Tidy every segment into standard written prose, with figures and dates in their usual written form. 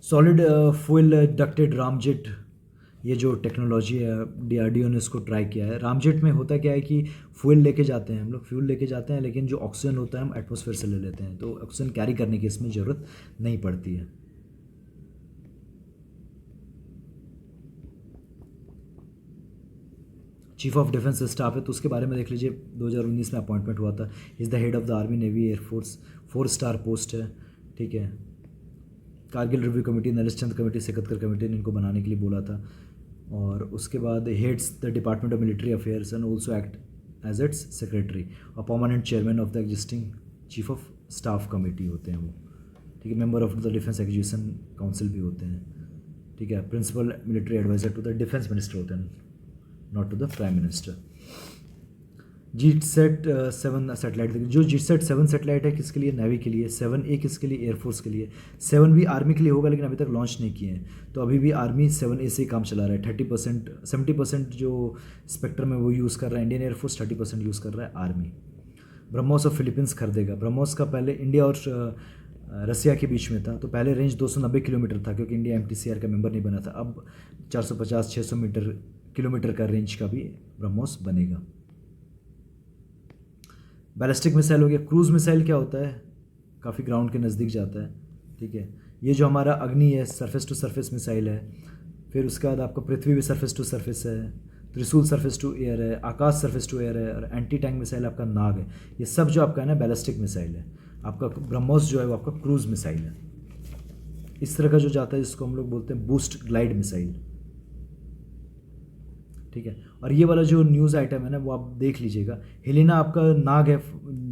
Solid fuel ducted ramjet, ये जो technology है डीआरडीओ ने इसको ट्राई किया है। रामजेट में होता क्या है कि फ्यूल लेके जाते हैं हम लोग, फ्यूल लेके जाते हैं, लेकिन जो ऑक्सीजन होता है हम एटमॉस्फेयर से ले लेते हैं, तो ऑक्सीजन कैरी करने की इसमें ज़रूरत नहीं पड़ती है। चीफ ऑफ डिफेंस स्टाफ है तो उसके बारे में देख लीजिए, 2019 में अपॉइंटमेंट हुआ था। Is the head of the army navy air force, 4 star post है। ठीक है। कारगिल रिव्यू कमेटी, नरेश चंद कमेटी, सेकतकर कमेटी ने इनको बनाने के लिए बोला था। और उसके बाद heads the department of military affairs and also act as its secretary और permanent chairman of the existing chief of staff committee होते हैं वो। ठीक है। Member of the defence acquisition council भी होते हैं। ठीक है। Principal military adviser to the defence minister होते हैं, not to the prime minister. GSAT 7 satellite देखिए, जो जीसेट 7 सेटेलाइट है किसके लिए, नेवी के लिए। 7A किसके लिए, एयरफोर्स के लिए। 7B आर्मी के लिए होगा लेकिन अभी तक लॉन्च नहीं किए हैं, तो अभी भी आर्मी 7A से ही काम चला रहा है। 30% 70% जो स्पेक्ट्रम है वो यूज़ कर रहा है इंडियन एयरफोर्स, 30% यूज़ कर रहा है आर्मी। ब्रह्मोस ऑफ फिलीपींस खरीदेगा। ब्रह्मोस का पहले इंडिया और रसिया के बीच में था, तो पहले रेंज 290 किलोमीटर था क्योंकि इंडिया MTCR का मेंबर नहीं बना था। अब 450-600 किलोमीटर का रेंज का भी ब्रह्मोस बनेगा। बैलिस्टिक मिसाइल हो गया। क्रूज़ मिसाइल क्या होता है, काफ़ी ग्राउंड के नज़दीक जाता है। ठीक है। ये जो हमारा अग्नि है, सरफेस टू सरफेस मिसाइल है। फिर उसके बाद आपका पृथ्वी भी सरफेस टू सरफेस है। त्रिशूल सरफेस टू एयर है। आकाश सरफेस टू एयर है। और एंटी टैंक मिसाइल आपका नाग है। ये सब जो आपका है ना बैलिस्टिक मिसाइल है। आपका ब्रह्मोस जो है वो आपका क्रूज़ मिसाइल है। इस तरह का जो जाता है जिसको हम लोग बोलते हैं बूस्ट ग्लाइड मिसाइल। ठीक है। और ये वाला जो न्यूज़ आइटम है ना वो आप देख लीजिएगा। हेलिना आपका नाग है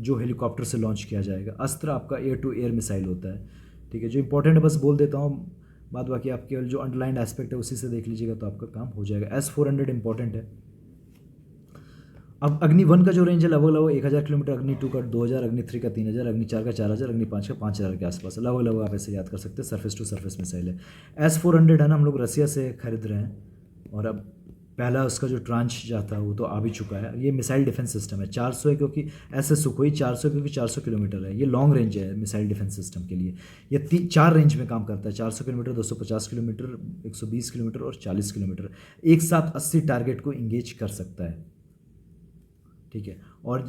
जो हेलीकॉप्टर से लॉन्च किया जाएगा। अस्त्र आपका एयर टू एयर मिसाइल होता है। ठीक है। जो इंपॉर्टेंट है बस बोल देता हूँ, बाद बाकी आप केवल जो अंडरलाइंड एस्पेक्ट है उसी से देख लीजिएगा तो आपका काम हो जाएगा। S-400 इंपॉर्टेंट है। अब अग्नि 1 का जो रेंज है लगभग 1000 किलोमीटर, अग्नि 2 का 2000, अग्नि 3 का 3000, अग्नि 4 का 4000, अग्नि 5 का 5000 के आसपास है। लगभग आप ऐसे याद कर सकते हैं। सरफेस टू सरफेस मिसाइल है। S-400 है ना, हम लोग रसिया से खरीद रहे हैं और अब पहला उसका जो ट्रांच जाता है वो तो आ भी चुका है। ये मिसाइल डिफेंस सिस्टम है। 400 है क्योंकि ऐसे सुखोई 400 क्योंकि 400 किलोमीटर है। ये लॉन्ग रेंज है मिसाइल डिफेंस सिस्टम के लिए। ये 4 रेंज में काम करता है, 400 किलोमीटर, 250 किलोमीटर, 120 किलोमीटर और 40 किलोमीटर। एक साथ 80 टारगेट को इंगेज कर सकता है। ठीक है। और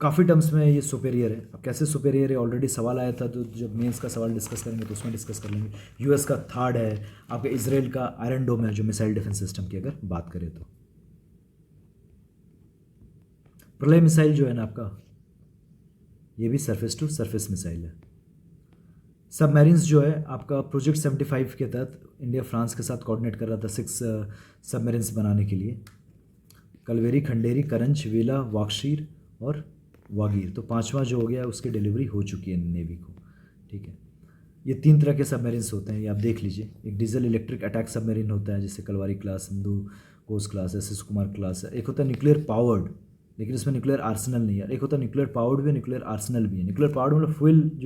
काफ़ी टर्म्स में ये सुपेरियर है। अब कैसे सुपेरियर है, ऑलरेडी सवाल आया था, तो जब मेंस का सवाल डिस्कस करेंगे तो उसमें डिस्कस कर लेंगे। यूएस का थर्ड है, आपका इसराइल का आयरन डोम है जो मिसाइल डिफेंस सिस्टम की अगर बात करें तो। प्रलय मिसाइल जो है ना आपका, ये भी सरफेस टू सरफेस मिसाइल है। सबमरीन्स जो है आपका प्रोजेक्ट 75 के तहत इंडिया फ्रांस के साथ कोऑर्डिनेट कर रहा था 6 सबमरीन्स बनाने के लिए। कलवेरी, खंडेरी, करंज, वेला, वाक्षीर और वागीर, तो पांचवा जो हो गया उसकी डिलीवरी हो चुकी है नेवी को। ठीक है। ये 3 तरह के सबमरीन्स होते हैं, ये आप देख लीजिए। एक डीजल इलेक्ट्रिक अटैक सबमरीन होता है जैसे कलवारी क्लास, हिंदू कोस क्लास, SS कुमार क्लास है। एक होता है न्यूक्लियर पावर्ड, लेकिन इसमें न्यूक्लियर आर्सेनल नहीं है। एक होता है न्यूक्लियर पावर्ड भी, न्यूक्लियर आर्सेनल भी है। न्यूक्लियर पावर्ड मतलब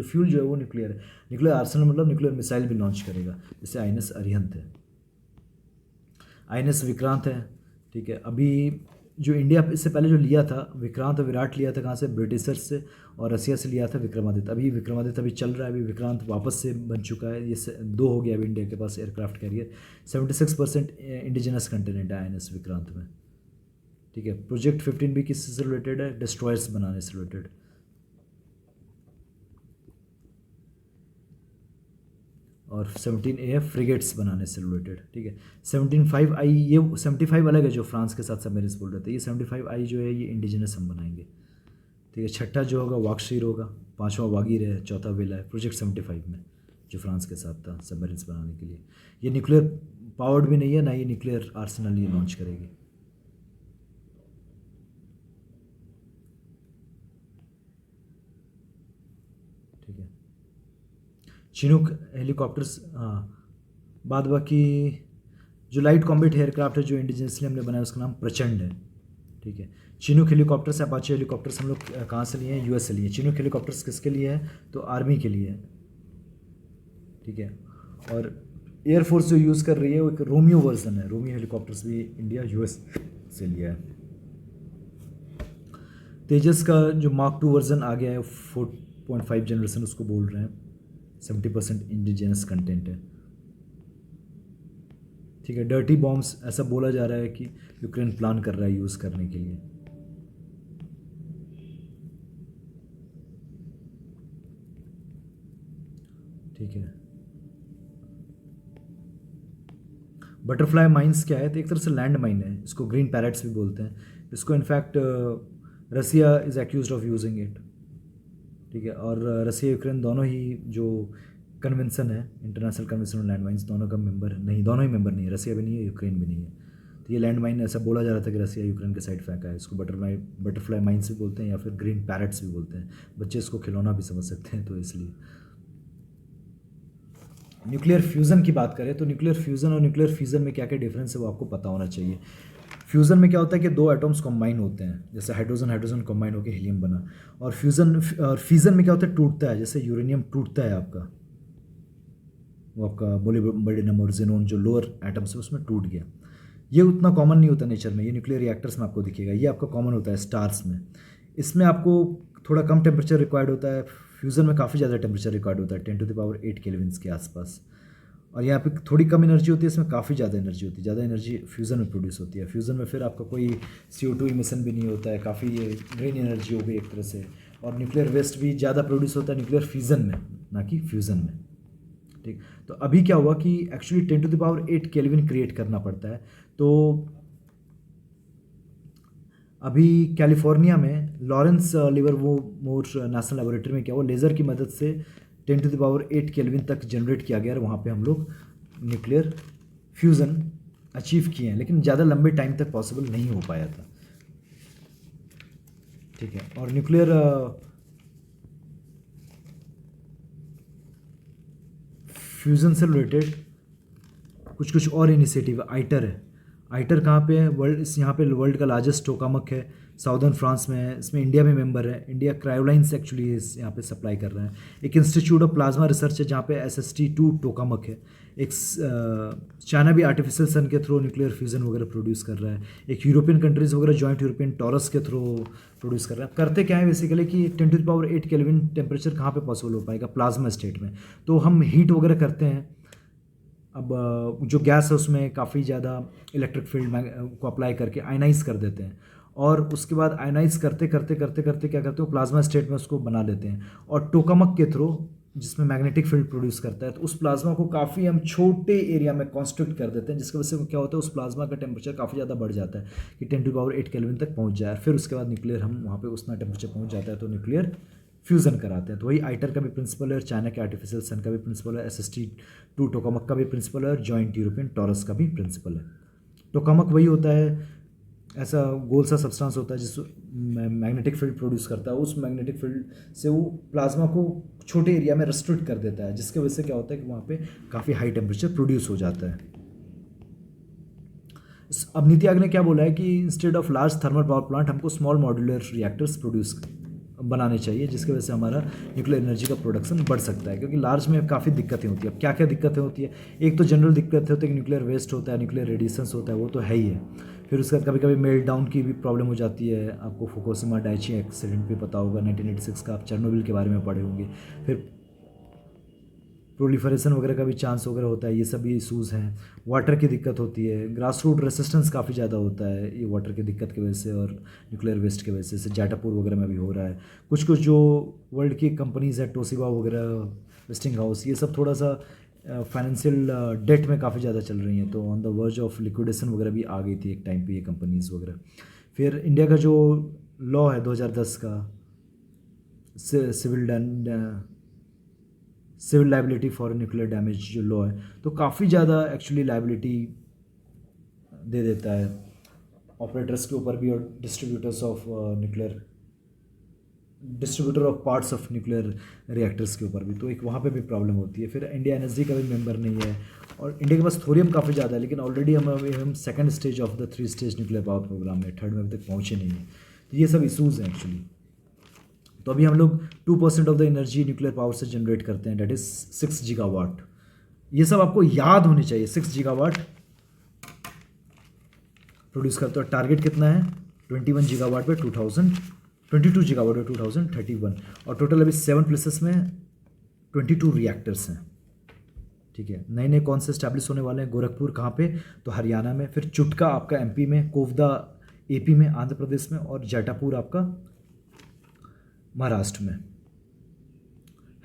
फ्यूल जो है वो न्यूक्लियर है। न्यूक्लियर आर्सेनल मतलब न्यूक्लियर मिसाइल भी लॉन्च करेगा, जैसे INS अरिहंत है, INS विक्रांत है। ठीक है। अभी जो इंडिया इससे पहले जो लिया था विक्रांत और विराट लिया था कहाँ से, ब्रिटिशर्स से, और रसिया से लिया था विक्रमादित्य। अभी विक्रमादित्य अभी चल रहा है, अभी विक्रांत वापस से बन चुका है। ये 2 हो गया अभी इंडिया के पास एयरक्राफ्ट कैरियर। 76% इंडिजिनस कंटेनेंट है INS विक्रांत में। ठीक है। प्रोजेक्ट 15B किससे रिलेटेड है, डिस्ट्रॉयर्स बनाने से रिलेटेड। और 17A है फ्रिगेट्स बनाने से रिलेटेड। ठीक है। 17.5I, ये 75 अलग है जो फ्रांस के साथ सबमरीन्स बोल रहे थे। ये 75I जो है ये इंडिजिनस हम बनाएंगे। ठीक है। छठा जो होगा वाक्षीर होगा, पांचवा वागीर है, चौथा वेला है प्रोजेक्ट 75 में जो फ्रांस के साथ था सबमरीन्स बनाने के लिए। ये न्यूक्लियर पावर्ड भी नहीं है, ना ये न्यूक्लियर आर्सेनल ये लॉन्च करेगी। ठीक है। चिनूक हेलीकॉप्टर्स, हाँ। बाद बाकी जो लाइट कॉम्बैट एयरक्राफ्ट है जो इंडिजिनसली हमने बनाया उसका नाम प्रचंड है। ठीक है। चिनूक हेलीकॉप्टर्स, अपाचे हेलीकॉप्टर्स हम लोग कहाँ से लिए हैं, US से लिए। चिनूक हेलीकॉप्टर्स किसके लिए है, तो आर्मी के लिए है। ठीक है। और एयरफोर्स जो यूज़ कर रही है वो एक रोमियो वर्जन है। रोमियो हेलीकॉप्टर्स भी इंडिया US से लिया है। तेजस का जो Mark 2 वर्जन आ गया है 4.5 जनरेशन उसको बोल रहे हैं। 70% इंडिजिनस कंटेंट है। ठीक है, डर्टी बॉम्ब्स ऐसा बोला जा रहा है कि यूक्रेन प्लान कर रहा है यूज़ करने के लिए। ठीक है, बटरफ्लाई माइंस क्या है, तो एक तरह से लैंड माइन है, इसको ग्रीन पैरेट्स भी बोलते हैं। इसको in fact Russia is accuse of using it. ठीक है, और रसिया यूक्रेन दोनों ही जो कन्वेंसन है, international convention on land mines, दोनों का मेंबर नहीं, दोनों ही मेंबर नहीं है, रसिया भी नहीं है, यूक्रेन भी नहीं है। तो ये लैंड माइन ऐसा बोला जा रहा था कि रसिया यूक्रेन के साइड फेंका है। इसको बटरफ्लाई माइंस भी बोलते हैं या फिर ग्रीन पैरेट्स भी बोलते हैं। बच्चे इसको खिलौना भी समझ सकते हैं, तो इसलिए। न्यूक्लियर फ्यूज़न की बात करें तो न्यूक्लियर फ्यूज़न और न्यूक्लियर फ्यूज़न में क्या क्या डिफरेंस है वो आपको पता होना चाहिए। फ्यूज़न में क्या होता है कि दो एटम्स कंबाइन होते हैं, जैसे हाइड्रोजन हाइड्रोजन कंबाइन होकर हीलियम बना। और फ्यूज़न में क्या होता है, टूटता है, जैसे यूरेनियम टूटता है आपका, वो आपका मोलिब्डेनम और जेनोन जो लोअर एटम्स है उसमें टूट गया। ये उतना कॉमन नहीं होता नेचर में, ये न्यूक्लियर रिएक्टर्स में आपको दिखेगा। ये आपका कॉमन होता है स्टार्स में। इसमें आपको थोड़ा कम टेम्परेचर रिक्वायर्ड होता है, फ्यूज़न में काफ़ी ज़्यादा टेम्परेचर रिक्वायर्ड होता है, 10⁸ केल्विन्स के आसपास। और यहाँ पे थोड़ी कम एनर्जी होती है, इसमें काफ़ी ज़्यादा एनर्जी होती है। ज़्यादा एनर्जी फ्यूज़न में प्रोड्यूस होती है। फ्यूज़न में फिर आपका कोई CO2 इमिशन भी नहीं होता है, काफ़ी ये ग्रीन एनर्जी हो गई एक तरह से। और न्यूक्लियर वेस्ट भी ज़्यादा प्रोड्यूस होता है न्यूक्लियर फ्यूज़न में, ना कि फ्यूज़न में। ठीक, तो अभी क्या हुआ कि एक्चुअली 10⁸ केल्विन क्रिएट करना पड़ता है। तो अभी कैलिफोर्निया में लॉरेंस लिवरमोर नेशनल लेबोरेटरी में क्या हुआ, लेज़र की मदद से 10⁸ केल्विन तक जनरेट किया गया और वहाँ पे हम लोग न्यूक्लियर फ्यूज़न अचीव किए हैं, लेकिन ज़्यादा लंबे टाइम तक पॉसिबल नहीं हो पाया था। ठीक है, और न्यूक्लियर फ्यूज़न से रिलेटेड कुछ और इनिशिएटिव आइटर है। आइटर कहाँ पे है, यहाँ पे वर्ल्ड का लार्जेस्ट टोकामक है, साउदर्न फ्रांस में है। इसमें इंडिया भी मेंबर है। इंडिया क्रायोलाइंस एक्चुअली यहाँ पे सप्लाई कर रहा है। एक इंस्टीट्यूट ऑफ प्लाज्मा रिसर्च है जहाँ पे SST2 टोकामक है। एक चाइना भी आर्टिफिशियल सन के थ्रू न्यूक्लियर फ्यूज़न वगैरह प्रोड्यूस कर रहा है। एक यूरोपियन कंट्रीज़ वगैरह जॉइंट यूरोपियन टॉरस के थ्रू प्रोड्यूस कर रहा है। करते क्या है बेसिकली कि 10⁸ केल्विन टेम्परेचर कहाँ पे पॉसिबल हो पाएगा, प्लाज्मा स्टेट में। तो हम हीट वगैरह करते हैं। अब जो गैस है उसमें काफ़ी ज़्यादा इलेक्ट्रिक फील्ड को अप्लाई करके आयनाइज कर देते हैं, और उसके बाद आयनाइज करते करते करते करते क्या करते हो, प्लाज्मा स्टेट में उसको बना लेते हैं। और टोकामक के थ्रू, जिसमें मैग्नेटिक फील्ड प्रोड्यूस करता है, तो उस प्लाज्मा को काफ़ी हम छोटे एरिया में कॉन्स्ट्रिक्ट कर देते हैं, जिसकी वजह से क्या होता है, उस प्लाज्मा का टेम्परेचर काफ़ी ज़्यादा बढ़ जाता है कि 10⁸ केल्विन तक पहुँच जाए। फिर उसके बाद न्यूक्लियर हम वहाँ पर उतना टेम्परेचर पहुँच जाता है तो न्यूक्लियर फ्यूज़न कराते हैं। तो वही आइटर का भी प्रिंसिपल है, चाइना के आर्टिफिशियल सन का भी प्रिंसिपल है, SST2 टोकामक का भी प्रिंसिपल है, और जॉइंट यूरोपियन टॉरस का भी प्रिंसिपल है। टोकामक वही होता है, ऐसा गोल सा सब्सटेंस होता है जिस मैग्नेटिक फील्ड प्रोड्यूस करता है। उस मैग्नेटिक फील्ड से वो प्लाज्मा को छोटे एरिया में रेस्ट्रिक्ट कर देता है, जिसकी वजह से क्या होता है कि वहाँ पे काफ़ी हाई टेम्परेचर प्रोड्यूस हो जाता है। अब नीति आयोग ने क्या बोला है कि instead of large thermal power plant हमको स्मॉल मॉड्यूलर रिएक्टर्स बनाने चाहिए, जिसकी वजह से हमारा न्यूक्लियर एनर्जी का प्रोडक्शन बढ़ सकता है। क्योंकि लार्ज में काफ़ी दिक्कतें होती है। अब क्या क्या दिक्कतें होती है, एक तो जनरल दिक्कत होती है कि न्यूक्लियर वेस्ट होता है, न्यूक्लियर रेडिएशंस होता है, वो तो है ही है। फिर उसके बाद कभी कभी मेल्ट डाउन की भी प्रॉब्लम हो जाती है। आपको फुकुशिमा डाइची एक्सीडेंट भी पता होगा 1986 का, आप चेरनोबिल के बारे में पढ़े होंगे। फिर प्रोलिफरेशन वगैरह का भी चांस वगैरह होता है। ये सब भी इशूज़ हैं। वाटर की दिक्कत होती है, ग्रास रूट रेसिस्टेंस काफ़ी ज़्यादा होता है ये वाटर की दिक्कत की वजह से और न्यूक्लियर वेस्ट की वजह से। जैसे जाटापुर वगैरह में भी हो रहा है। कुछ कुछ जो वर्ल्ड की कंपनीज़ है, टोशिबा वगैरह, वेस्टिंग हाउस, ये सब थोड़ा सा फाइनेंशियल डेट में काफ़ी ज़्यादा चल रही हैं, तो on the verge of liquidation वगैरह भी आ गई थी एक टाइम पे ये कंपनीज़ वगैरह। फिर इंडिया का जो लॉ है 2010 का, civil liability for nuclear damage जो लॉ है, तो काफ़ी ज़्यादा एक्चुअली लाइबिलिटी दे देता है ऑपरेटर्स के ऊपर भी और distributor of parts of nuclear reactors के ऊपर भी। तो एक वहाँ पे भी प्रॉब्लम होती है। फिर इंडिया NSG का भी मेंबर नहीं है, और इंडिया के पास थोरियम काफ़ी ज़्यादा है, लेकिन ऑलरेडी हम second stage of the 3 stage nuclear power programme में, थर्ड में अभी तक पहुँचे नहीं है। तो ये सब इशूज़ हैं एक्चुअली। तो अभी हम लोग 2% of the energy nuclear power से जनरेट करते हैं, डेट इज़ 6 गीगावाट। ये सब आपको याद होनी चाहिए। 6 गीगावाट प्रोड्यूस करते हैं। टारगेट कितना है, 21 गीगावाट पे 22 गीगावाट पे 2031, और टोटल अभी 7 प्लेसेस में 22 रिएक्टर्स हैं। ठीक है। नए नए कौन से इस्टेब्लिश होने वाले हैं? गोरखपुर कहाँ पे? तो हरियाणा में। फिर चुटका आपका एमपी में, कोवदा एपी में, आंध्र प्रदेश में, और जैटापुर आपका महाराष्ट्र में।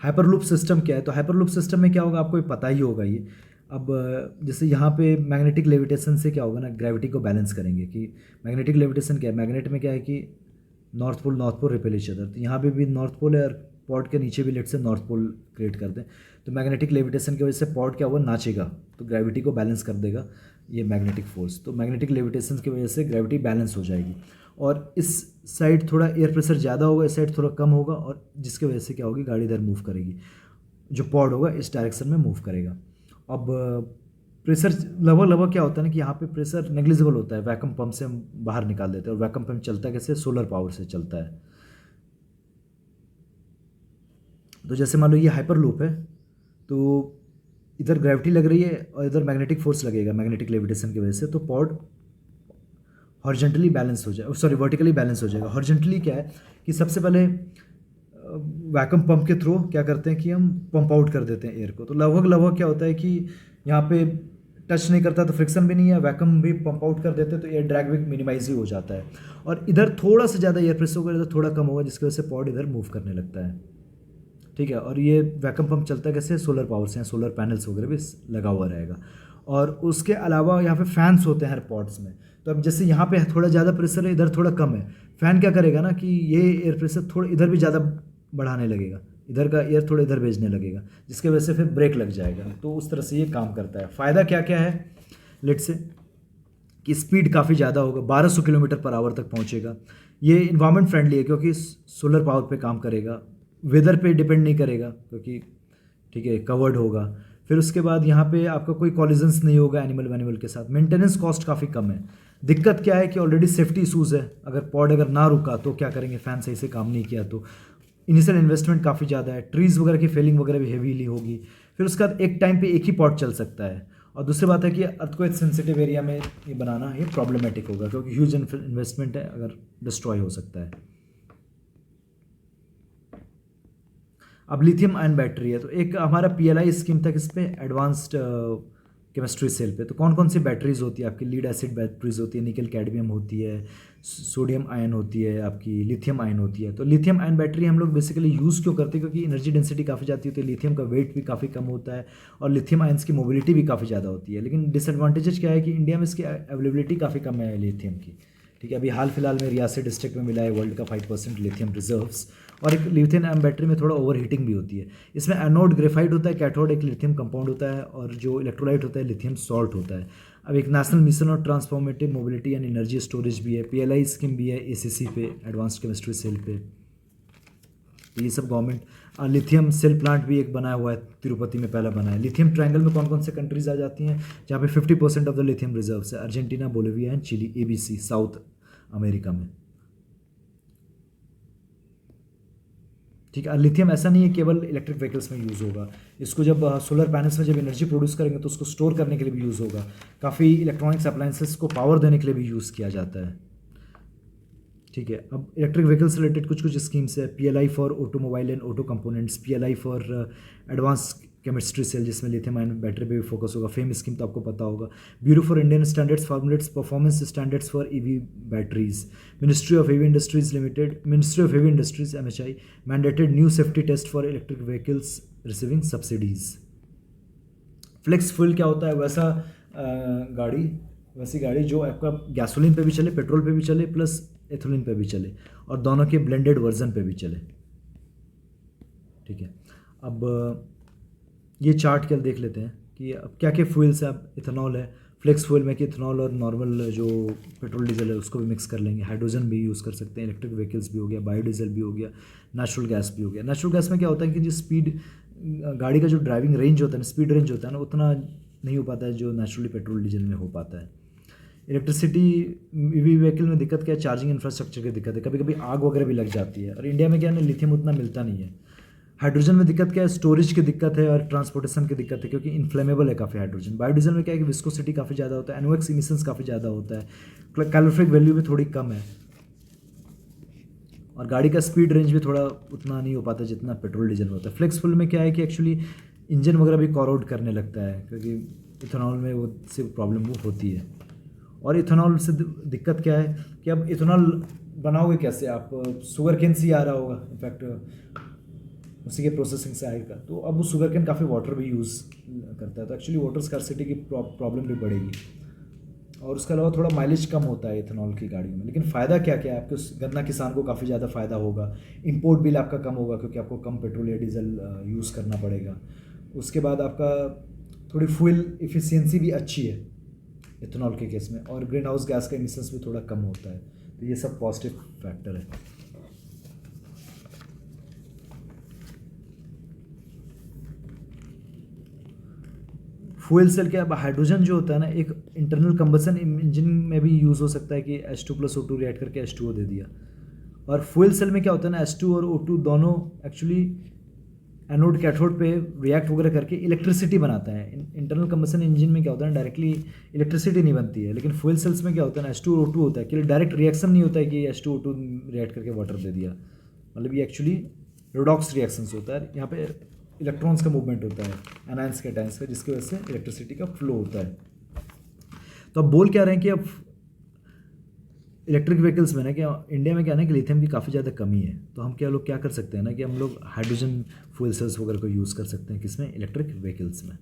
हाइपरलूप सिस्टम क्या है? तो हाइपरलूप सिस्टम में क्या होगा आपको पता ही होगा ये। अब जैसे यहाँ पे मैग्नेटिक लेविटेशन से क्या होगा ना, ग्रेविटी को बैलेंस करेंगे कि मैग्नेटिक लेविटेशन क्या है। मैग्नेट में क्या है कि north pole repel each other, तो यहाँ पे भी नॉर्थ पोल है और पॉड के नीचे भी लेट से नॉर्थ पोल क्रिएट कर दें, तो मैग्नेटिक लेविटेशन की वजह से पॉड क्या होगा, नाचेगा, तो ग्रेविटी को बैलेंस कर देगा ये मैग्नेटिक फोर्स। तो मैग्नेटिक लेविटेशन की वजह से ग्रेविटी बैलेंस हो जाएगी, और इस साइड थोड़ा एयर प्रेशर ज़्यादा होगा, इस साइड थोड़ा कम होगा, और जिसकी वजह से क्या होगी, गाड़ी इधर मूव करेगी, जो पॉड होगा इस डायरेक्शन में मूव करेगा। अब प्रेशर लगभग क्या होता है ना कि यहाँ पे प्रेशर नेग्लिजिबल होता है, वैक्यूम पंप से हम बाहर निकाल देते हैं, और वैक्यूम पंप चलता है कैसे, सोलर पावर से चलता है। तो जैसे मान लो ये हाइपर लूप है, तो इधर ग्रेविटी लग रही है और इधर मैग्नेटिक फोर्स लगेगा मैग्नेटिक लेविटेशन की वजह से, तो पॉड हॉरिजॉन्टली बैलेंस हो जाएगा, सॉरी वर्टिकली बैलेंस हो जाएगा। हॉरिजॉन्टली क्या है कि सबसे पहले वैक्यूम पंप के थ्रू क्या करते हैं कि हम पंप आउट कर देते हैं एयर को, तो लगभग क्या होता है कि यहाँ पे टच नहीं करता तो फ्रिक्शन भी नहीं है, वैक्यूम भी पंप आउट कर देते हैं तो एयर ड्रैग भी मिनिमाइज ही हो जाता है, और इधर थोड़ा सा ज़्यादा एयर प्रेशर होगा, इधर थोड़ा कम होगा, जिसकी वजह से पॉड इधर मूव करने लगता है। ठीक है, और ये वैक्यूम पंप चलता है कैसे, सोलर पावर से, सोलर पैनल्स वगैरह भी लगा हुआ रहेगा। और उसके अलावा यहाँ पे फैंस होते हैं हर पॉड्स में, तो अब जैसे यहाँ पे थोड़ा ज़्यादा प्रेशर है, इधर थोड़ा कम है, फैन क्या करेगा ना कि ये एयर प्रेशर थोड़ा इधर भी ज़्यादा बढ़ाने लगेगा, इधर का एयर थोड़ा इधर भेजने लगेगा, जिसकी वजह से फिर ब्रेक लग जाएगा। तो उस तरह से ये काम करता है। फ़ायदा क्या क्या है, लेट से कि स्पीड काफ़ी ज़्यादा होगा, 1200 किलोमीटर पर आवर तक पहुँचेगा। ये इन्वायरमेंट फ्रेंडली है क्योंकि सोलर पावर पे काम करेगा, वेदर पे डिपेंड नहीं करेगा क्योंकि ठीक है कवर्ड होगा। फिर उसके बाद यहाँ पे आपका कोई कॉलिजन्स नहीं होगा एनिमल वैनिमल के साथ। मेंटेनेंस कॉस्ट काफ़ी कम है। दिक्कत क्या है कि ऑलरेडी सेफ्टी इशूज़ है, अगर पॉड अगर ना रुका तो क्या करेंगे, फ़ैन सही से काम नहीं किया तो। इनिशियल इन्वेस्टमेंट काफ़ी ज़्यादा है, ट्रीज़ वगैरह की फेलिंग वगैरह भी हेवीली होगी। फिर उसके बाद एक टाइम पे एक ही पॉड चल सकता है, और दूसरी बात है कि अर्थक्वेक सेंसिटिव एरिया में ये बनाना ये प्रॉब्लमेटिक होगा क्योंकि ह्यूज इन्वेस्टमेंट है, अगर डिस्ट्रॉय हो सकता है। अब लिथियम आयन बैटरी है, तो एक हमारा PLI स्कीम था किस पे, एडवांस्ड केमिस्ट्री सेल पे। तो कौन कौन सी बैटरीज होती है आपकी, लीड एसिड बैटरीज होती है, निकल कैडमियम होती है, सोडियम आयन होती है, आपकी लिथियम आयन होती है। तो लिथियम आयन बैटरी हम लोग बेसिकली यूज़ क्यों करते हैं, क्योंकि एनर्जी डेंसिटी काफ़ी जाती होती है, लिथियम का वेट भी काफ़ी कम होता है, और लिथियम आयन्स की मोबिलिटी भी काफ़ी ज़्यादा होती है। लेकिन डिसएडवांटेजेस क्या है कि इंडिया में इसकी अवेलेबिलिटी काफ़ी कम है लिथियम की। ठीक है, अभी हाल फिलहाल में रियासी डिस्ट्रिक्ट में मिला है वर्ल्ड का 5% लिथियम रिजर्व्स। और एक लिथियम आयन बैटरी में थोड़ा ओवर हीटिंग भी होती है। इसमें एनोड ग्रेफाइट होता है, कैथोड एक लिथियम कंपाउंड होता है, और जो इलेक्ट्रोलाइट होता है लिथियम सॉल्ट होता है। अब एक नेशनल मिशन और transformative mobility and energy storage भी है, PLI स्कीम भी है ACC पे, एडवांस्ड केमिस्ट्री सेल पे। ये सब गवर्नमेंट। लिथियम सेल प्लांट भी एक बनाया हुआ है, तिरुपति में पहला बना है। लिथियम ट्रायंगल में कौन कौन से कंट्रीज आ जाती हैं, जहाँ पे 50% ऑफ द लिथियम रिजर्व्स है, Argentina, Bolivia and Chile, ABC South America में। ठीक है, लिथियम ऐसा नहीं है केवल इलेक्ट्रिक व्हीकल्स में यूज़ होगा, इसको जब सोलर पैनल्स में जब एनर्जी प्रोड्यूस करेंगे तो उसको स्टोर करने के लिए भी यूज़ होगा। काफ़ी इलेक्ट्रॉनिक्स अप्लायंसेस को पावर देने के लिए भी यूज़ किया जाता है। ठीक है, अब इलेक्ट्रिक व्हीकल्स रिलेटेड कुछ स्कीम्स है, PLI for automobile and auto components, PLI for advance chemistry cell जिसमें लिथियम आयन बैटरी पे भी फोकस होगा, फेम स्कीम तो आपको पता होगा। Bureau for Indian Standards formulates performance standards for EV batteries. Ministry of Heavy Industries limited, Ministry of Heavy Industries MHI mandated new safety test for electric vehicles receiving subsidies. Flex fuel क्या होता है, वैसी गाड़ी जो आपका gasoline पे भी चले, पेट्रोल पे भी चले, प्लस एथोलिन पे भी चले, और दोनों के ब्लेंडेड वर्जन पे भी चले। ठीक है, अब ये चार्ट क्या देख लेते हैं कि अब क्या क्या फ्यूल्स है। अब इथेनॉल है, फ्लेक्स फ्यूल में कि इथेनॉल और नॉर्मल जो पेट्रोल डीजल है उसको भी मिक्स कर लेंगे। हाइड्रोजन भी यूज़ कर सकते हैं, इलेक्ट्रिक व्हीकल्स भी हो गया, बायोडीजल भी हो गया, नेचुरल गैस भी हो गया। नेचुरल गैस में क्या होता है कि जो स्पीड गाड़ी का जो ड्राइविंग रेंज होता है ना, स्पीड रेंज होता है ना, उतना नहीं हो पाता है जो नेचुरली पेट्रोल डीजल में हो पाता है। इलेक्ट्रिसिटी EV व्हीकल में दिक्कत क्या है, चार्जिंग इंफ्रास्ट्रक्चर की दिक्कत है, कभी कभी आग वगैरह भी लग जाती है, और इंडिया में क्या है ना लिथियम उतना मिलता नहीं है। हाइड्रोजन में दिक्कत क्या है, स्टोरेज की दिक्कत है और ट्रांसपोर्टेशन की दिक्कत है क्योंकि इन्फ्लेमेबल है काफ़ी हाइड्रोजन। बायोडीजल में क्या है कि विस्कोसिटी काफ़ी ज़्यादा होता है, NOx इमिशंस काफ़ी ज़्यादा होता है, कैलोरीफिक वैल्यू भी थोड़ी कम है, और गाड़ी का स्पीड रेंज भी थोड़ा उतना नहीं हो पाता जितना पेट्रोल डीजल में होता है। फ्लेक्स फ्यूल में क्या है कि एक्चुअली इंजन वगैरह भी कॉरोड करने लगता है, क्योंकि इथेनॉल में वो से प्रॉब्लम वो होती है। और इथेनॉल से दिक्कत क्या है कि अब इथेनॉल बनाओगे कैसे आप? शुगर केन से ही आ रहा होगा, इनफैक्ट उसी के प्रोसेसिंग से आएगा। तो अब वो शुगर केन काफ़ी वाटर भी यूज़ करता है, तो एक्चुअली वाटर स्कार्सिटी की प्रॉब्लम भी बढ़ेगी। और उसके अलावा थोड़ा माइलेज कम होता है इथेनॉल की गाड़ियों में। लेकिन फ़ायदा क्या क्या है आपके? उस गन्ना किसान को काफ़ी ज़्यादा फ़ायदा होगा। इंपोर्ट बिल आपका कम होगा, क्योंकि आपको कम पेट्रोल या डीजल यूज़ करना पड़ेगा। उसके बाद आपका थोड़ी फ्यूल इफ़िशियंसी भी अच्छी है इथेनॉल के केस में, और ग्रीन हाउस गैस का इमिशंस भी थोड़ा कम होता है। तो ये सब पॉजिटिव फैक्टर है। फ्यूल सेल क्या, हाइड्रोजन जो होता है ना, एक इंटरनल कंबसन इंजन में भी यूज़ हो सकता है कि H2+O2 रिएक्ट करके H2O दे दिया। और फ्यूल सेल में क्या होता है ना, H2 और O2 दोनों एक्चुअली एनोड कैथोड पे रिएक्ट वगैरह करके इलेक्ट्रिसिटी बनाता है। इंटरनल कंबसन इंजन में क्या होता है, डायरेक्टली इलेक्ट्रिसिटी नहीं बनती है। लेकिन फ्यूल सेल्स में क्या होता है ना, H2O2 होता है कि डायरेक्ट रिएक्शन नहीं होता है कि H2O2 रिएक्ट करके वाटर दे दिया। मतलब ये एक्चुअली रिडॉक्स रिएक्शंस होता है। यहाँ पे इलेक्ट्रॉन्स का मूवमेंट होता है, एनायंस के टाइम्स का, जिसकी वजह से इलेक्ट्रिसिटी का फ्लो होता है। तो अब बोल क्या रहे हैं कि अब इलेक्ट्रिक व्हीकल्स में ना, क्या इंडिया में क्या है ना कि लिथियम की काफ़ी ज़्यादा कमी है। तो हम क्या लोग क्या कर सकते हैं ना कि हम लोग हाइड्रोजन फ्यूल सेल्स वगैरह को यूज़ कर सकते हैं, किसमें? इलेक्ट्रिक व्हीकल्स में।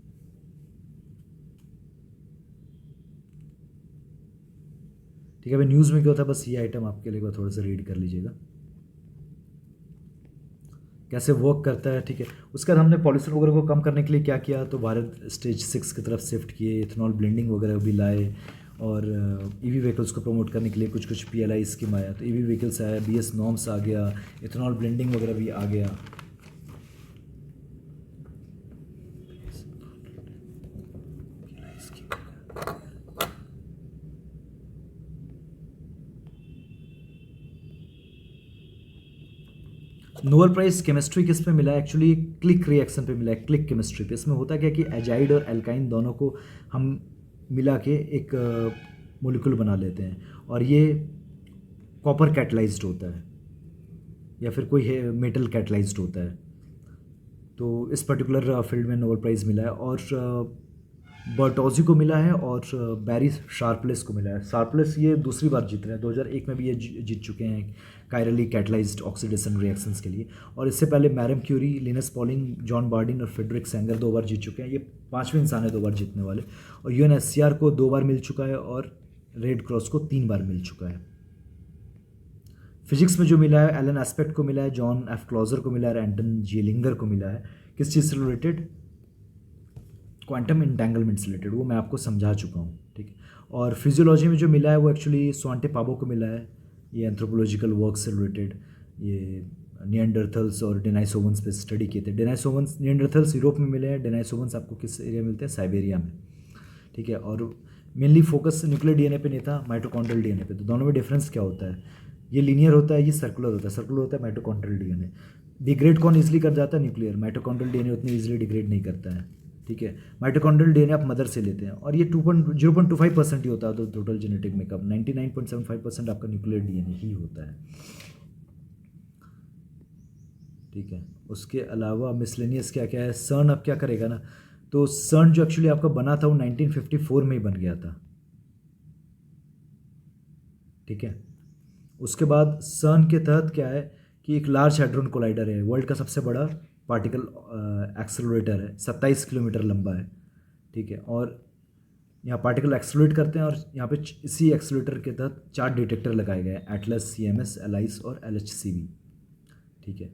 ठीक है, अभी न्यूज़ में क्या होता है, बस ये आइटम आपके लिए थोड़ा सा रीड कर लीजिएगा कैसे वर्क करता है। ठीक है, उसके बाद हमने पॉल्यूशन वगैरह को कम करने के लिए क्या किया, तो भारत स्टेज 6 की तरफ शिफ्ट किए, इथेनॉल ब्लेंडिंग वगैरह भी लाए, और ईवी व्हीकल्स को प्रमोट करने के लिए कुछ कुछ PLI स्कीम आया। तो ईवी व्हीकल्स आया, BS नॉर्म्स आ गया, इथेनॉल ब्लेंडिंग वगैरह भी आ गया। नोबेल प्राइज केमिस्ट्री किस पे मिला है? एक्चुअली क्लिक रिएक्शन पे मिला है, क्लिक केमिस्ट्री पे। इसमें होता क्या कि एजाइड और एल्काइन दोनों को हम मिला के एक मोलिक्यूल बना लेते हैं, और ये कॉपर कैटलाइज्ड होता है, या फिर कोई है मेटल कैटलाइज्ड होता है। तो इस पर्टिकुलर फील्ड में नोबेल प्राइज़ मिला है, और बर्टोजी को मिला है, और बैरी शार्पलेस को मिला है। शार्पलेस ये दूसरी बार जीत रहे हैं, 2001 में भी ये जीत चुके हैं कायरली कैटलाइज्ड ऑक्सीडेशन रिएक्शंस के लिए। और इससे पहले Marie Curie, Linus Pauling, John Bardeen और फ्रेडरिक सेंगर 2 बार जीत चुके हैं। ये 5वें इंसान है 2 बार जीतने वाले। और UNSCR को 2 बार मिल चुका है, और रेड क्रॉस को 3 बार मिल चुका है। फिजिक्स में जो मिला है, एलन एस्पेक्ट को मिला है, जॉन F क्लॉजर को मिला है, एंटन जीलिंगर को मिला है। किस चीज़ से रिलेटेड? क्वांटम इंटेंगलमेंट से रिलेटेड, वो मैं आपको समझा चुका हूँ। ठीक है, और फिजियोलॉजी में जो मिला है वो एक्चुअली स्वांटे पाबो को मिला है, ये एंथ्रोपोलॉजिकल वर्क से रिलेटेड। ये नियंडरथल्स और डेनाइसोवंस पे स्टडी किए थे। डेनाइसोवंस, नियंडरथल्स यूरोप में मिले हैं, डेनाइसोवंस आपको किस एरिया में मिलते हैं? साइबेरिया में। ठीक है, और मेनली फोकस न्यूक्लियर DNA पे नहीं था, माइटोकॉन्ड्रियल DNA पे। तो दोनों में डिफरेंस क्या होता है? ये लीनियर होता है, ये सर्कुलर होता है। सर्कुलर होता है माइटोकॉन्ड्रियल DNA। डिग्रेड कौन इजीली कर जाता है? न्यूक्लियर। माइटोकॉन्ड्रियल DNA उतनी इजीली डिग्रेड नहीं करता है। ठीक है, माइटोकॉन्ड्रियल DNA आप मदर से लेते हैं, और ये 0.25% ही होता है तो टोटल जेनेटिक मेकअप। 99.75% आपका न्यूक्लियर DNA ही होता है। ठीक है, उसके अलावा मिसलेनियस क्या क्या है? CERN अब क्या करेगा ना, तो CERN जो एक्चुअली आपका बना था वो 1954 में ही बन गया था। ठीक है, उसके बाद CERN के तहत क्या है कि एक लार्ज हैड्रोन कोलाइडर है, वर्ल्ड का सबसे बड़ा पार्टिकल एक्सेलरेटर है, 27 किलोमीटर लंबा है। ठीक है, और यहाँ पार्टिकल एक्सेलरेट करते हैं, और यहाँ पे इसी एक्सेलरेटर के तहत 4 डिटेक्टर लगाए गए हैं, एटलस, CMS, एलाइस और LHCb। ठीक है,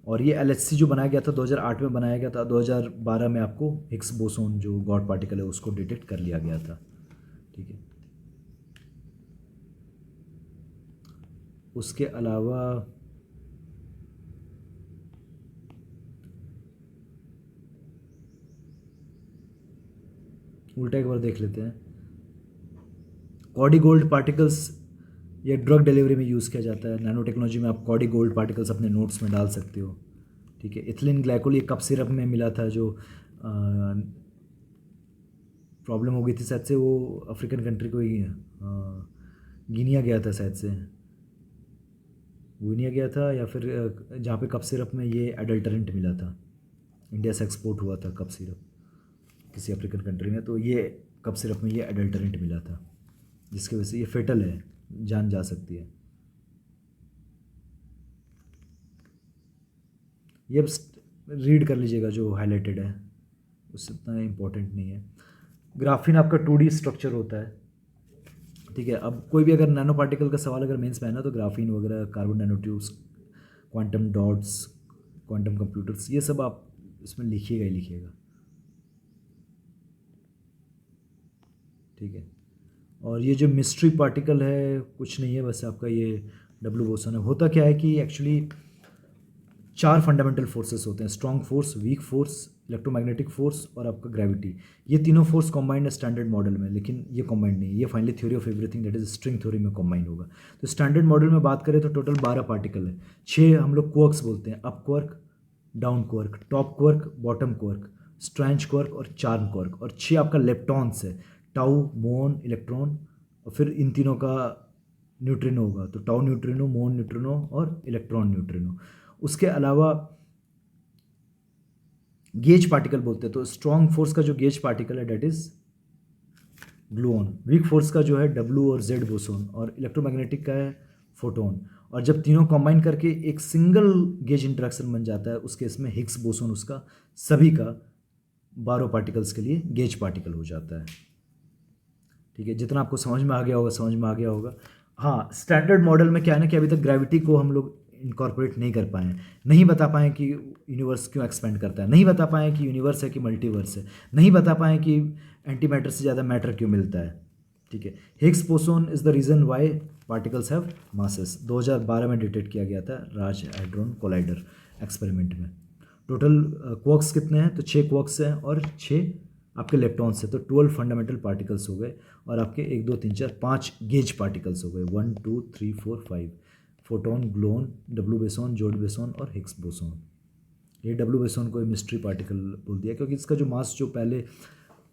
और ये LHC जो बनाया गया था 2008 में बनाया गया था, 2012 में आपको हिग्स बोसोन जो गॉड पार्टिकल है उसको डिटेक्ट कर लिया गया था। ठीक है, उसके अलावा उल्टा एक बार देख लेते हैं। कॉडी गोल्ड पार्टिकल्स ये ड्रग डिलीवरी में यूज़ किया जाता है। नैनो टेक्नोलॉजी में आप कॉडी गोल्ड पार्टिकल्स अपने नोट्स में डाल सकते हो। ठीक है, इथिलीन ग्लाइकोल ये कप सिरप में मिला था, जो प्रॉब्लम हो गई थी शायद से, वो अफ्रीकन कंट्री को ही गिनिया गया था शायद से, गुइनिया गया था, या फिर जहाँ पे कप सिरप में ये एडल्टरेंट मिला था। इंडिया से एक्सपोर्ट हुआ था कप सिरप किसी अफ्रीकन कंट्री में, तो ये कप सिरप में ये एडल्टरेंट मिला था, जिसकी वजह से ये फेटल है, जान जा सकती है। ये अब रीड कर लीजिएगा जो हाईलाइटेड है, उससे इतना इम्पोर्टेंट नहीं है। ग्राफीन आपका 2D स्ट्रक्चर होता है, ठीक है। अब कोई भी अगर नैनो पार्टिकल का सवाल अगर मेंस में है ना, तो ग्राफीन वगैरह, carbon nano tubes, quantum dots, quantum computers, ये सब आप इसमें लिखिएगा ही लिखिएगा, ठीक है। और ये जो मिस्ट्री पार्टिकल है कुछ नहीं है, बस आपका ये डब्ल्यू बोसन है। होता क्या है कि एक्चुअली 4 फंडामेंटल फोर्सेस होते हैं, strong force, weak force, electromagnetic force और आपका ग्रेविटी। ये तीनों फोर्स कॉम्बाइंड है स्टैंडर्ड मॉडल में, लेकिन ये कॉम्बाइंड नहीं है, ये finally theory of everything that is string theory में कॉम्बाइन होगा। तो स्टैंडर्ड मॉडल में बात करें तो टोटल 12 पार्टिकल है, 6 हम लोग क्वर्क्स बोलते हैं, up quark, down quark, top quark, bottom quark, strange quark और चार्म क्वर्क, और 6 आपका लेप्टॉन्स है, टाउ, मोन, इलेक्ट्रॉन, और फिर इन तीनों का न्यूट्रिनो होगा, तो टाउ न्यूट्रिनो, मोन न्यूट्रिनो और इलेक्ट्रॉन न्यूट्रिनो। उसके अलावा गेज पार्टिकल बोलते हैं, तो स्ट्रॉन्ग फोर्स का जो गेज पार्टिकल है that is gluon, weak force का जो है डब्ल्यू और जेड बोसोन, और इलेक्ट्रोमैग्नेटिक का है फोटोन। और जब तीनों कंबाइन करके एक सिंगल गेज इंटरेक्शन बन जाता है, उस केस में हिग्स बोसोन उसका सभी का 12 पार्टिकल्स के लिए गेज पार्टिकल हो जाता है, ठीक है। जितना आपको समझ में आ गया होगा, समझ में आ गया होगा। हाँ, स्टैंडर्ड मॉडल में क्या है ना कि अभी तक ग्रेविटी को हम लोग इनकॉर्पोरेट नहीं कर पाए हैं, नहीं बता पाए कि यूनिवर्स क्यों एक्सपेंड करता है, नहीं बता पाए कि यूनिवर्स है कि मल्टीवर्स है, नहीं बता पाए कि एंटी मैटर से ज़्यादा मैटर क्यों मिलता है, ठीक है। Higgs boson is the reason why particles have masses, 2012 में डिटेक्ट किया गया था राज हैड्रॉन कोलाइडर एक्सपेरिमेंट में। टोटल क्वार्क्स कितने हैं, तो 6 क्वार्क्स हैं और 6 आपके इलेक्ट्रॉन्स हैं, तो 12 फंडामेंटल पार्टिकल्स हो गए, और आपके 1 2 3 4 5 गेज पार्टिकल्स हो गए, 1 2 3 4 5, फोटोन, ग्लोन, डब्ल्यू बेसोन, जोड बेसोन और हिग्स बोसोन। ये डब्ल्यू बेसोन को मिस्ट्री पार्टिकल बोल दिया क्योंकि इसका जो मास जो पहले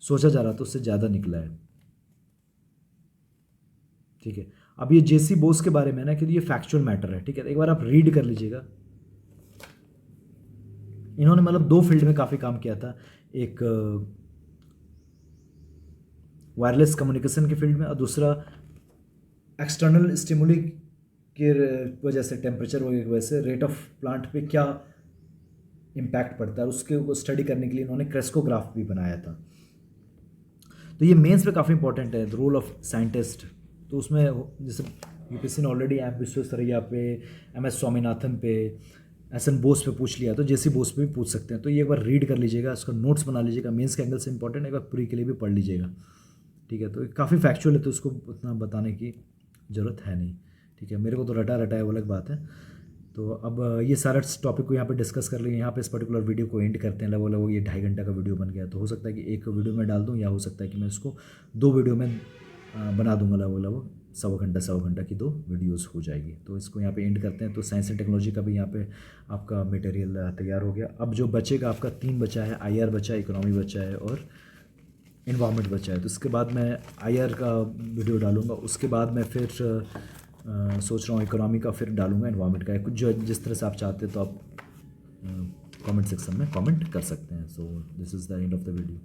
सोचा जा रहा था उससे ज़्यादा निकला है, ठीक है। अब ये जेसी बोस के बारे में ना कि ये फैक्चुअल मैटर है, ठीक है, एक बार आप रीड कर लीजिएगा। इन्होंने मतलब 2 फील्ड में काफ़ी काम किया था, एक वायरलेस कम्युनिकेशन के फील्ड में, और दूसरा एक्सटर्नल स्टिमुली के वजह से, टेम्परेचर की वजह से रेट ऑफ प्लांट पे क्या इम्पैक्ट पड़ता है, उसके स्टडी करने के लिए इन्होंने क्रेस्कोग्राफ भी बनाया था। तो ये मेंस पे काफ़ी इंपॉर्टेंट है, रोल ऑफ साइंटिस्ट। तो उसमें जैसे यूपीएससी ने ऑलरेडी एम विश्वेश्वरैया पे, एमएस स्वामीनाथन पे, एसएन बोस पे पूछ लिया, तो जेसी बोस पे भी पूछ सकते हैं। तो ये एक बार रीड कर लीजिएगा, उसका नोट्स बना लीजिएगा, मेंस के एंगल से इंपॉर्टेंट है, एक बार प्री के लिए भी पढ़ लीजिएगा, ठीक है। तो काफ़ी फैक्चुअल है, तो उसको उतना बताने की ज़रूरत है नहीं, ठीक है। मेरे को तो रटा है, वो अलग बात है। तो अब ये सारा टॉपिक को यहाँ पे डिस्कस कर लेंगे, यहाँ पे इस पर्टिकुलर वीडियो को एंड करते हैं। लगभग ये 2.5 घंटा का वीडियो बन गया, तो हो सकता है कि एक वीडियो में डाल दूँ, या हो सकता है कि मैं इसको 2 वीडियो में बना दूंगा, लगभग 1.25 घंटा की 2 वीडियोस हो जाएगी। तो इसको यहाँ पे एंड करते हैं। तो साइंस एंड टेक्नोलॉजी का भी यहाँ पे आपका मटेरियल तैयार हो गया। अब जो बचेगा आपका 3 बचा है, IR बचा है, इकोनॉमी बचा है और इन्वायरमेंट बचा है। तो इसके बाद मैं IR का वीडियो डालूंगा, उसके बाद मैं फिर सोच रहा हूँ इकोनॉमी का फिर डालूंगा, इन्वायरमेंट का, कुछ जो जिस तरह से आप चाहते हैं तो आप कमेंट सेक्शन में कमेंट कर सकते हैं। So this is the end of the video.